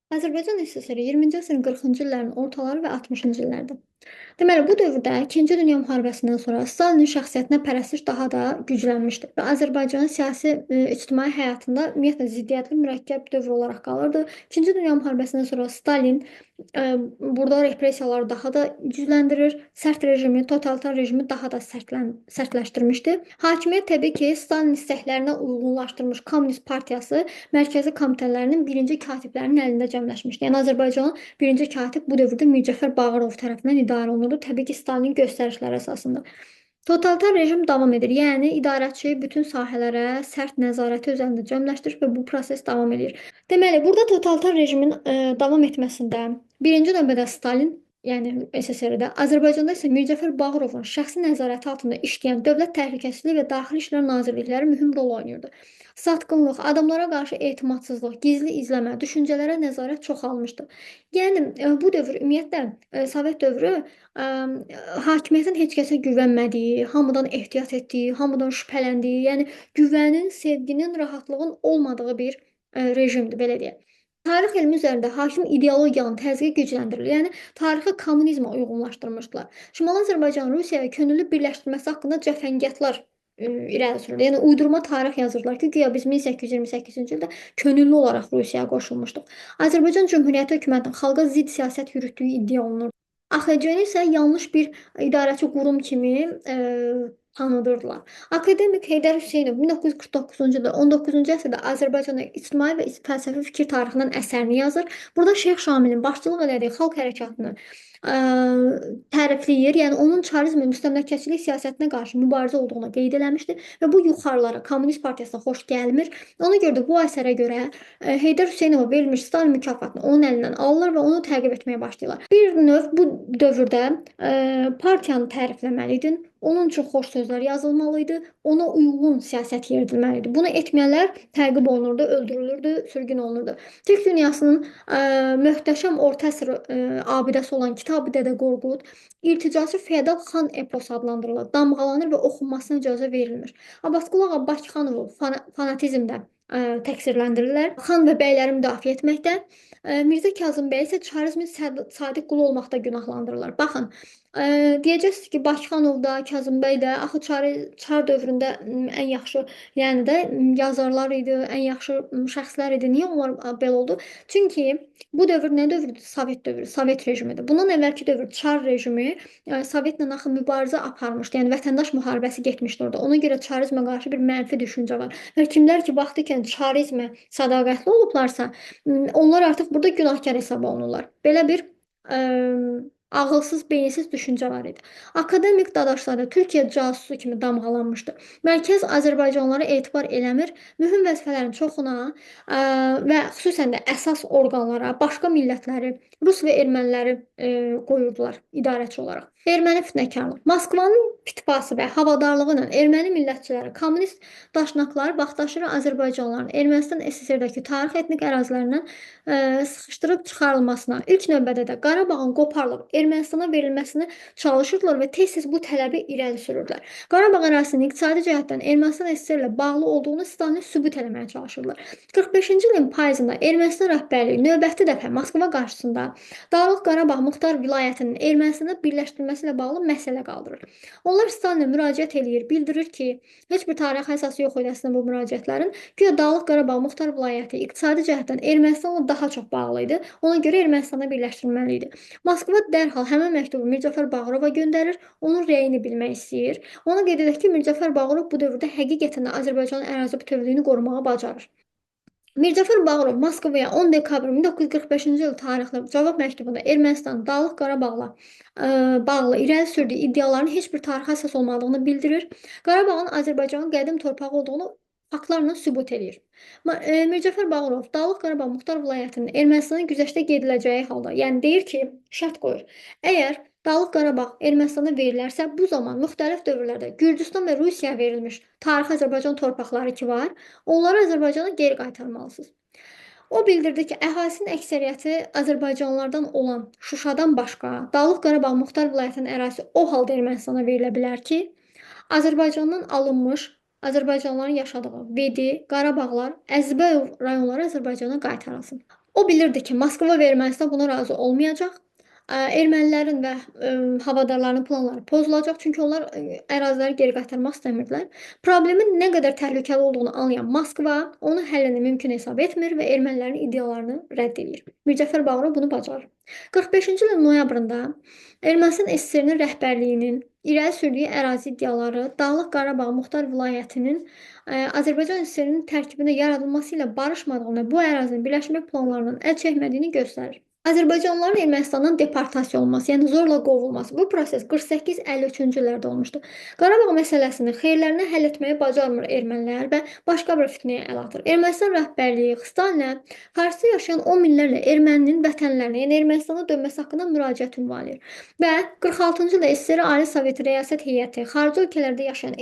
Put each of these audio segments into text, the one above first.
Azərbaycan SSR 20-ci əsrin 40-cı illərin ortaları və 60-cı illərdə. Deməli, bu dövrdə İkinci Dünya müharibəsindən sonra Stalinin şəxsiyyətinə pərəstiş daha da güclənmişdi və Azərbaycanın siyasi, ictimai həyatında ümumiyyətlə ziddiyyətli, mürəkkəb dövr olaraq qalırdı. İkinci Dünya müharibəsindən sonra Stalin burada repressiyaları daha da gücləndirir, sərt rejimi, totalitar rejimi daha da sərtləşdirmişdi. Hakimiyyət təbii ki, Stalin istəklərinə uyğunlaşdırmış Kommunist Partiyası mərkəzi komitələrinin birinci katiblərinin əlində cəmləşmişdi. Yəni Azərbaycanın birinci katib bu dövrdə Mircəfər Bağırov tərəfindən idarə olunurdu. Təbii ki, Stalinin göstərişləri əsasında. Totalitar rejim davam edir. Yəni idarəçi bütün sahələrə sərt nəzarəti özəlində cəmləşdirir və bu proses davam edir. Deməli, burada totalitar rejimin davam etməsində birinci növbədə Stalin, yəni SSRİ-də, Azərbaycanda isə Mircəfər Bağırovun şəxsi nəzarəti altında işləyən Dövlət Təhlükəsizliyi və Daxili İşlər Nazirlikləri mühüm rol oynayırdı. Satqınlıq, adamlara qarşı etimadsızlıq, gizli izləmə, düşüncələrə nəzarət çoxalmışdı. Yəni bu dövr ümumiyyətlə Sovet dövrü hakimiyyətin heç kəsə güvənmədiyi, hamıdan ehtiyat etdiyi, hamıdan şübhələndiyi, yəni güvənin, sevginin, rahatlığın olmadığı bir rejimdir, belə deyək. Tarix elmi üzərində hakim ideologiyanın təzyiqi gücləndirilir. Yəni tarixi kommunizmə uyğunlaşdırmışdılar. Şimali Azərbaycan Rusiyaya könüllü birləşdirməsi haqqında cəfəngiyatlar irəli sürüldü. Yəni uydurma tarix yazırlar ki, guya biz 1828-ci ildə könüllü olaraq Rusiyaya qoşulmuşduq. Azərbaycan Cümhuriyyəti hökumətinin xalqa zidd siyasət yürütdüyü iddia olunur. AXC-ni isə yanlış bir idarəçi qurum kimi tanıdırdılar. Akademik Heydər Hüseynov 1949-cu ildə 19-cu əsrdə Azərbaycanda ictimai və fəlsəfi fikir tarixindən əsərini yazır. Burada Şeyx Şamilin başçılıq elədiyi xalq hərəkatını tərifləyir. Yəni onun çarizm və müstəmləkəçilik siyasətinə qarşı mübarizə olduğunu qeyd eləmişdi və bu yuxarılara Kommunist Partiyasına xoş gəlmir. Ona görə də bu əsərə görə Heydər Hüseynova verilmiş Stalin mükafatını onun əlindən alırlar və onu təqib etməyə başlayırlar. Bir növ bu dövrdə partiyanı tərifləməli idin. Onun üçün xoş sözlər yazılmalı idi. Ona uyğun siyasət yeridilməli idi. Bunu etməyənlər təqib olunurdu, öldürülürdü, sürgün olunurdu. Türk dünyasının möhtəşəm orta əsr abidəsi olan Kitab-ı Dədə Qorqud irticacı feodal xan eposu adlandırılır, damğalanır və oxunmasına icazə verilmir. Abbasqulu Ağa Bakıxanovu fanatizmdə təqsirləndirirlər. Xan və bəyləri müdafiə etməkdə, Mirzə Kazım bəy isə çarizmin sadiq qulu olmaqda günahlandırırlar. Baxın, deyəcəksiniz ki, Bakıxanov da, Kazım bəy də axı çar dövründə ən yaxşı, yəni də yazarlar idi, ən yaxşı şəxslər idi. Niyə onlar belə oldu? Çünki bu dövr nə dövrüdür? Sovet dövrü, Sovet rejimidir. Bundan əvvəlki dövr çar rejimi Sovetlə axı mübarizə aparmışdı. Yəni vətəndaş müharibəsi getmişdi orada. Ona görə çarizmə qarşı bir mənfi düşüncə var. Və kimlər ki, baxdı ki, çarizmə sədaqətli olublarsa, onlar artıq burada günahkar hesab olunurlar. Belə bir ağılsız, beyinsiz düşüncə var idi. Akademik Dadaşzadə Türkiyə casusu kimi damğalanmışdı. Mərkəz Azərbaycanlılara etibar eləmir, mühüm vəzifələrin çoxuna və xüsusən də əsas orqanlara başqa millətləri, rus və erməniləri qoyurdular idarəçi olaraq. Erməni fitnəkarlıq. Moskvanın pitpası və havadarlığı ilə erməni millətçiləri, kommunist daşnaqlar vaxtaşırı Azərbaycanlıların Ermənistan SSR-dəki tarix etnik ərazilərindən sıxışdırıb çıxarılmasına, ilk növbədə də Qarabağın qoparılıb Ermənistana verilməsini çalışırdılar və tez-tez bu tələbi irəli sürürdülər. Qarabağ ərazisinin iqtisadi cəhətdən Ermənistan SSR ilə bağlı olduğunu Stalin sübut etməyə çalışırdılar. 45-ci ilin payızında Ermənistan rəhbərliyi növbəti dəfə Moskva qarşısında Dağlıq Qarabağ Muxtar Vilayətinin Ermənistana birləşdirilməsi ilə bağlı məsələ qaldırır. Onlar Stalinə müraciət eləyir, bildirir ki, heç bir tarixi əsası yox idi əslində bu müraciətlərin. Güya Dağlıq Qarabağ Muxtar Vilayəti iqtisadi cəhətdən Ermənistanla daha çox bağlı idi. Ona görə Ermənistana birləşdirilməli idi. Moskva dərhal həmin məktubu Mircəfər Bağırova göndərir, onun rəyini bilmək istəyir. Ona qeyd edək ki, Mircəfər Bağırov bu dövrdə həqiqətən də Azərbaycanın ərazi bütövlüyünü qorumağı bacarır. Mircəfər Bağırov Moskvaya 10 dekabr 1945-ci il tarixli cavab məktubunda Ermənistan Dağlıq Qarabağla bağlı irəli sürdüyü iddiaların heç bir tarixi əsas olmadığını bildirir. Qarabağın Azərbaycanın qədim torpağı olduğunu faktlarla sübut edir. Mircəfər Bağırov Dağlıq Qarabağ Muxtar Vilayətinin Ermənistana güzəştə gediləcəyi halda, yəni deyir ki, şərt qoyur. Əgər Dağlıq Qarabağ Ermənistana verilərsə, bu zaman müxtəlif dövrlərdə Gürcüstan və Rusiyaya verilmiş tarixi Azərbaycan torpaqları ki var, onları Azərbaycana geri qaytarmalısınız. O bildirdi ki, əhalinin əksəriyyəti Azərbaycanlılardan olan Şuşadan başqa Dağlıq Qarabağ Muxtar Vilayətinin ərazisi o halda Ermənistana verilə bilər ki, Azərbaycandan alınmış Azərbaycanlıların yaşadığı Vedi, Qarabağlar, Əzbəyov rayonları Azərbaycana qaytarılsın. O bilirdi ki, Moskva və Ermənistan buna razı olmayacaq. Ermənilərin və havadarların planları pozulacaq, çünki onlar əraziləri geri qaytarmaq istəmirdilər. Problemin nə qədər təhlükəli olduğunu anlayan Moskva onun həllini mümkün hesab etmir və ermənilərin iddialarını rədd edir. Mirzəcəf Bağırov bunu bacarır. 45-ci ilin noyabrında Ermənistan SSR-nin rəhbərliyinin irəli sürdüyü ərazi iddiaları Dağlıq Qarabağ Muxtar Vilayətinin Azərbaycan SSR-nin tərkibində yaradılması ilə barışmadığını, bu ərazinin birləşmək planlarından əl çəkmədiyini göstərir. Azərbaycanlıların Ermənistandan deportasiya olunması, yəni zorla qovulması, bu proses 48-53-cü illərdə olmuşdu. Qarabağ məsələsini xeyirlərinə həll etməyi bacarmır ermənilər və başqa bir fitnəyə əl atır. Ermənistan rəhbərliyi Stalinə Farsda yaşayan 10 minlərlə erməninin vətənlərinə, yəni Ermənistana dönməsi haqqında müraciət ünvanlayır. Və 46-cı ildə SSR Ali Soveti Rəyasət Heyəti xarici ölkələrdə yaşayan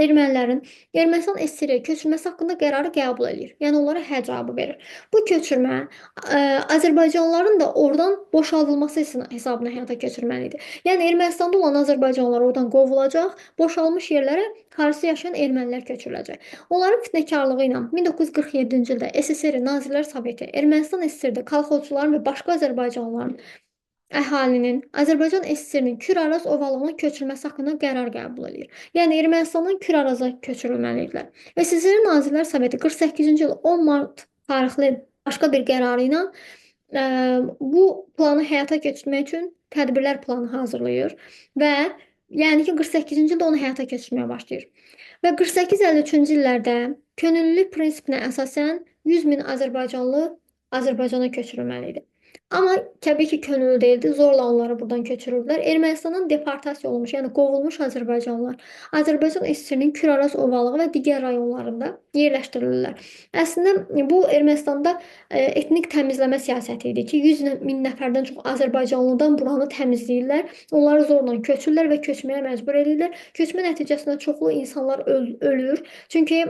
ermənilərin Ermənistan SSR-yə köçürülməsi haqqında qərarı qəbul edir. Yəni onlara hə cavabı verir. Bu köçürmə Azərbaycanlıların da oradan boşaldılması hesabına həyata keçirilməlidir. Yəni Ermənistanda olan azərbaycanlılar oradan qovulacaq, boşalmış yerlərə xaricdə yaşayan ermənilər köçürüləcək. Onların fitnəkarlığı ilə 1947-ci ildə SSR Nazirlər Soveti Ermənistan SSR-də kolxozçuların və başqa azərbaycanlıların əhalinin Azərbaycan SSR-nin Kür-Araz ovalığına köçürülməsi haqqında qərar qəbul edir. Yəni Ermənistandan Kür-Araza köçürülməlidirlər. SSR Nazirlər Soveti 48-ci il 10 mart tarixli başqa bir qərarı ilə bu planı həyata keçirmək üçün tədbirlər planı hazırlayır və yəni ki 48-ci ildə onu həyata keçirməyə başlayır. Və 48-53-cü illərdə könüllülük prinsipinə əsasən 100 min azərbaycanlı Azərbaycana köçürülməli idi. Amma təbii ki, könüllü deyildi. Zorla onları buradan köçürürdülər. Ermənistandan deportasiya olmuş, yəni qovulmuş azərbaycanlılar Azərbaycan SSR-nin Kür-Araz ovalığı və digər rayonlarında yerləşdirilirlər. Əslində bu Ermənistanda etnik təmizləmə siyasəti idi ki, 100 min nəfərdən çox azərbaycanlıdan buranı təmizləyirlər. Onları zorla köçürürlər və köçməyə məcbur edirlər. Köçmə nəticəsində çoxlu insanlar ölür. Çünki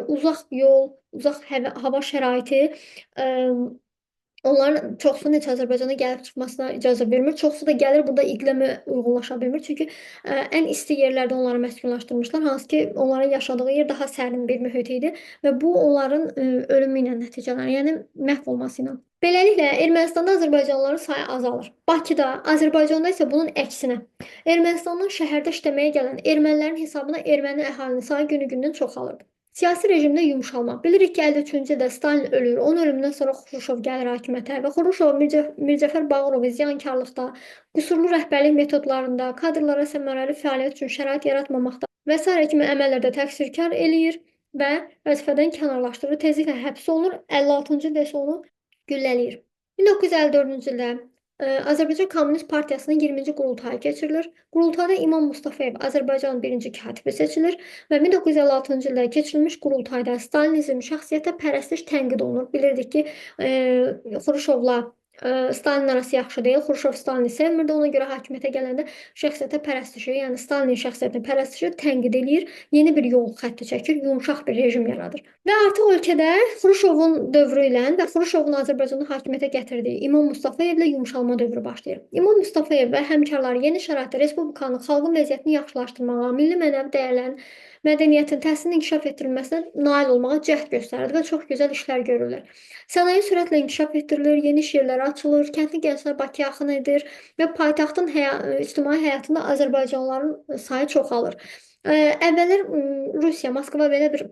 uzaq yol, uzaq hava şəraiti onların çoxsu heç Azərbaycana gəlib çıxmasına icazə vermir. Çoxsu da gəlir, burada iqlimə uyğunlaşa bilmir. Çünki ən isti yerlərdə onları məskunlaşdırmışlar. Hansı ki, onların yaşadığı yer daha sərin bir mühit idi və bu onların ölümü ilə nəticələnir, yəni məhv olması ilə. Beləliklə, Ermənistanda azərbaycanlıların sayı azalır. Bakıda, Azərbaycanda isə bunun əksinə. Ermənistandan şəhərdə işləməyə gələn ermənilərin hesabına erməni əhalinin sayı günü-gündən çoxalır. Siyasi rejimdə yumşalma. Bilirik ki, 53-cü ildə Stalin ölür. Onun ölümündən sonra Xruşov gəlir hakimiyyətə və Xruşov Mirzəcəf Bağırovu ziyankarlıqda, qüsurlu rəhbərlik metodlarında, kadrlara səmərəli fəaliyyət üçün şərait yaratmamaqda və s. kimi əməllərdə təqsirkar eləyir və vəzifədən kənarlaşdırır. Tezliklə həbs olunur. 56-cı ildə isə onu güllələyir. 1954-cü ildə Azərbaycan Kommunist Partiyasının 20-ci qurultayı keçirilir. Qurultayda İmam Mustafayev Azərbaycanın birinci katibi seçilir və 1956-cı ildə keçirilmiş qurultayda Stalinizm, şəxsiyyətə pərəstiş tənqid olunur. Bilirdik ki, Xruşovla Stalin arası yaxşı deyil. Xruşov Stalini sevmirdi. Ona görə hakimiyyətə gələndə şəxsiyyətə pərəstişi, yəni Stalinin şəxsiyyətini pərəstişi tənqid eləyir. Yeni bir yol xətti çəkir, yumşaq bir rejim yaradır. Və artıq ölkədə Xruşovun dövrü ilə və Xruşovun Azərbaycanı hakimiyyətə gətirdiyi İmam Mustafayevlə yumşalma dövrü başlayır. İmam Mustafayev və həmkarları yeni şəraitdə respublikanın, xalqın vəziyyətini yaxşılaşdırmağa, milli mənəvi dəyərlərin, mədəniyyətin, təhsilin inkişaf etdirilməsinə nail olmağa cəhd göstərir və çox gözəl işlər görürlər. Sənaye sürətlə inkişaf etdirilir, yeni iş yerləri açılır, kəndli gənclər Bakıya yaxın edir və paytaxtın ictimai həyatında azərbaycanlıların sayı çoxalır. Əvvəllər Rusiya, Moskva belə bir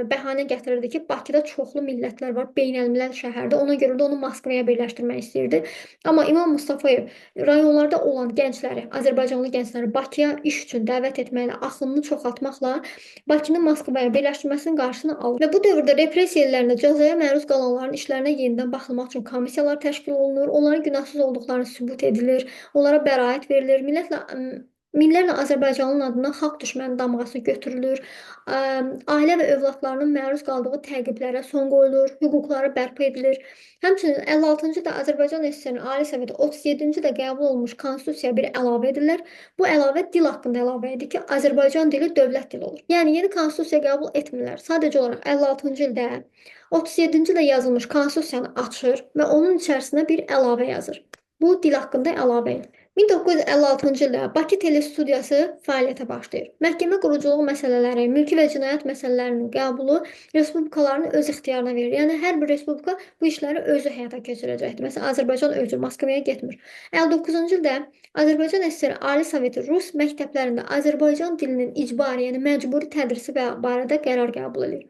bəhanə gətirirdi ki, Bakıda çoxlu millətlər var, beynəlmiləl şəhərdə. Ona görə də onu Moskvaya birləşdirmək istəyirdi. Amma İmam Mustafayev rayonlarda olan gəncləri, Azərbaycanlı gəncləri Bakıya iş üçün dəvət etməklə, axınını çoxaltmaqla Bakını Moskvaya birləşdirməsinin qarşısını alır. Və bu dövrdə repressiya illərində cəzaya məruz qalanların işlərinə yenidən baxılmaq üçün komissiyalar təşkil olunur. Onların günahsız olduqlarını sübut edilir, onlara bəraət verilir. Minlərlə azərbaycanlıların adına xalq düşməni damğası götürülür. Ailə və övladlarının məruz qaldığı təqiblərə son qoyulur, hüquqları bərpa edilir. Həmçinin 56-cı ildə Azərbaycan SSR-nin Ali Soveti 37-ci ildə qəbul olunmuş konstitusiyaya bir əlavə edilir. Bu əlavə dil haqqında əlavə idi ki, Azərbaycan dili dövlət dili olur. Yəni yeni konstitusiya qəbul etmirlər. Sadəcə olaraq 56-cı ildə 37-ci ildə yazılmış konstitusiyanı açır və onun içərisinə bir əlavə yazır. Bu dil haqqında əlavə. 1956-cı ildə Bakı Telestudiyası fəaliyyətə başlayır. Məhkəmə quruculuq məsələləri, mülki və cinayət məsələlərinin qəbulu respublikaların öz ixtiyarına verir. Yəni hər bir respublika bu işləri özü həyata keçirəcəkdir. Məsələn, Azərbaycan özü Moskvaya getmir. 59-cu ildə Azərbaycan SSR Ali Soveti rus məktəblərində Azərbaycan dilinin icbari, yəni məcburi tədrisi barədə qərar qəbul edir.